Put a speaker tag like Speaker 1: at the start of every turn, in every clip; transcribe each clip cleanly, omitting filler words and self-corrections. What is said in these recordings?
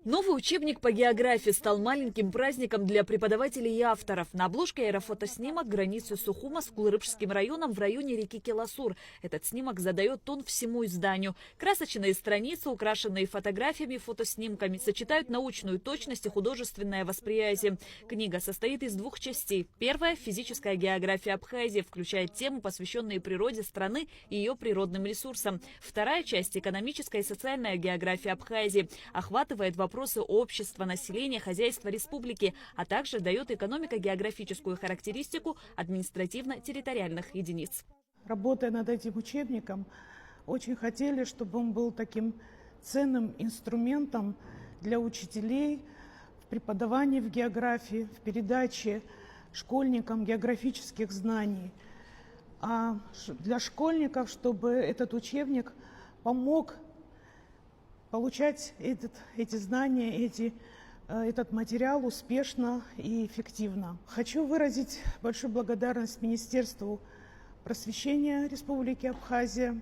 Speaker 1: Новый учебник по географии стал маленьким праздником для преподавателей и авторов. На обложке аэрофотоснимок границы Сухума с Кулырыбским районом в районе реки Келасур. Этот снимок задает тон всему изданию. Красочные страницы, украшенные фотографиями и фотоснимками, сочетают научную точность и художественное восприятие. Книга состоит из двух частей. Первая – физическая география Абхазии, включает темы, посвященные природе страны и ее природным ресурсам. Вторая часть – экономическая и социальная география Абхазии, охватывает вопросы общества, населения, хозяйства республики, а также дает экономико-географическую характеристику административно-территориальных единиц.
Speaker 2: Работая над этим учебником, очень хотели, чтобы он был таким ценным инструментом для учителей в преподавании в географии, в передаче школьникам географических знаний. А для школьников, чтобы этот учебник помог получать эти знания, этот материал успешно и эффективно. Хочу выразить большую благодарность Министерству просвещения Республики Абхазия,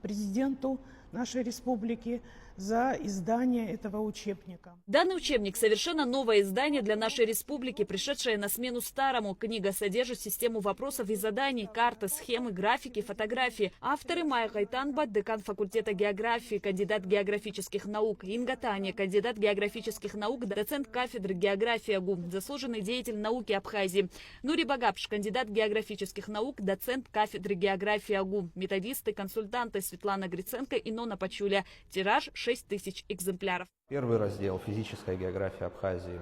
Speaker 2: президенту нашей республики за издание этого учебника.
Speaker 1: Данный учебник – совершенно новое издание для нашей республики, пришедшее на смену старому. Книга содержит систему вопросов и заданий, карты, схемы, графики, фотографии. Авторы: Майя Кайтанба, декан факультета географии, кандидат географических наук; Инга Таня, кандидат географических наук, доцент кафедры географии АГУ, заслуженный деятель науки Абхазии; Нури Багапш, кандидат географических наук, доцент кафедры географии АГУ; методисты, консультанты Светлана Гриценко и Нона Пачуля. Тираж 6000 экземпляров.
Speaker 3: Первый раздел «Физическая география Абхазии»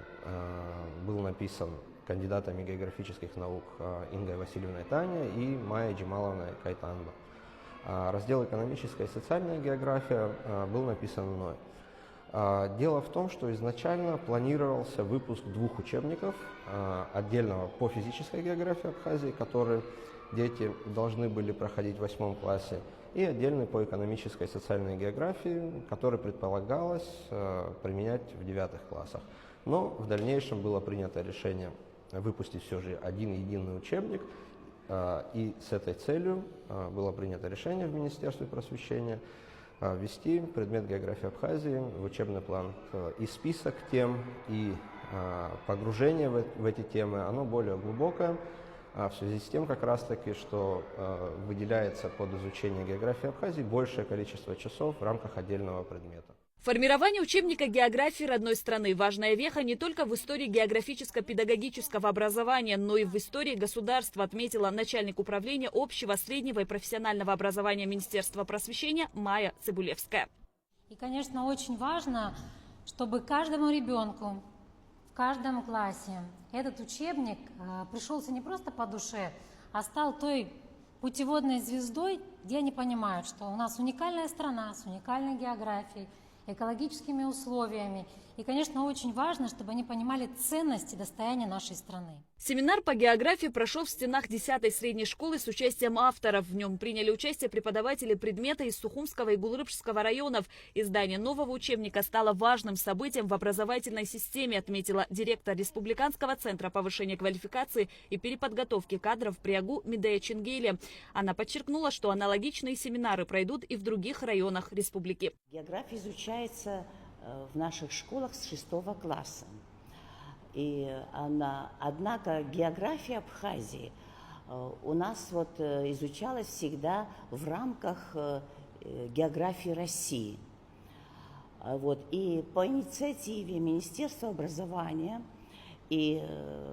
Speaker 3: был написан кандидатами географических наук Ингой Васильевной Таня и Майей Джамаловной Кайтанба. Раздел «Экономическая и социальная география» был написан мной. Дело в том, что изначально планировался выпуск двух учебников, отдельного по физической географии Абхазии, который дети должны были проходить в 8 классе, и отдельный по экономической и социальной географии, который предполагалось применять в 9 классах. Но в дальнейшем было принято решение выпустить все же один единый учебник, и с этой целью было принято решение в Министерстве просвещения ввести предмет географии Абхазии в учебный план. И список тем, и погружение в эти темы, оно более глубокое, в связи с тем, как раз таки, что выделяется под изучение географии Абхазии большее количество часов в рамках отдельного предмета.
Speaker 1: Формирование учебника географии родной страны – важная веха не только в истории географическо-педагогического образования, но и в истории государства, отметила начальник управления общего, среднего и профессионального образования Министерства просвещения Майя Цибулевская.
Speaker 4: И, конечно, очень важно, чтобы каждому ребенку в каждом классе этот учебник пришелся не просто по душе, а стал той путеводной звездой, где они понимают, что у нас уникальная страна с уникальной географией, экологическими условиями. И, конечно, очень важно, чтобы они понимали ценность и достояние нашей страны.
Speaker 1: Семинар по географии прошел в стенах 10-й средней школы с участием авторов. В нем приняли участие преподаватели предмета из Сухумского и Кулырыбского районов. Издание нового учебника стало важным событием в образовательной системе, отметила директор Республиканского центра повышения квалификации и переподготовки кадров при АГУ Медея Чингели. Она подчеркнула, что аналогичные семинары пройдут и в других районах республики.
Speaker 5: География изучается в наших школах с 6 класса. Однако география Абхазии у нас изучалась всегда в рамках географии России. И по инициативе Министерства образования и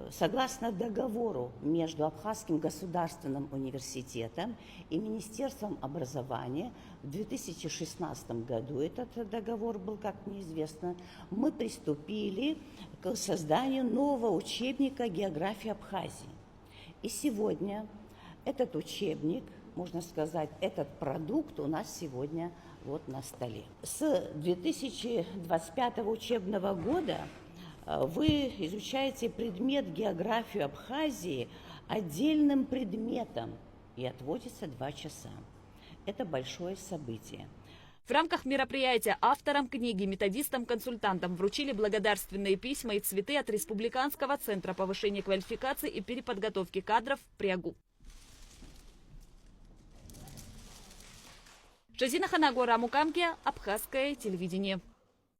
Speaker 5: согласно договору между Абхазским государственным университетом и Министерством образования в 2016 году, этот договор был, как мне известно, мы приступили к созданию нового учебника географии Абхазии. И сегодня этот учебник, можно сказать, этот продукт у нас сегодня на столе. С 2025 учебного года вы изучаете предмет географию Абхазии отдельным предметом и отводится 2 часа. Это большое событие.
Speaker 1: В рамках мероприятия авторам книги, методистам, консультантам вручили благодарственные письма и цветы от Республиканского центра повышения квалификации и переподготовки кадров при АГУ. Жазина Ханагора Мукамке, Абхазское телевидение.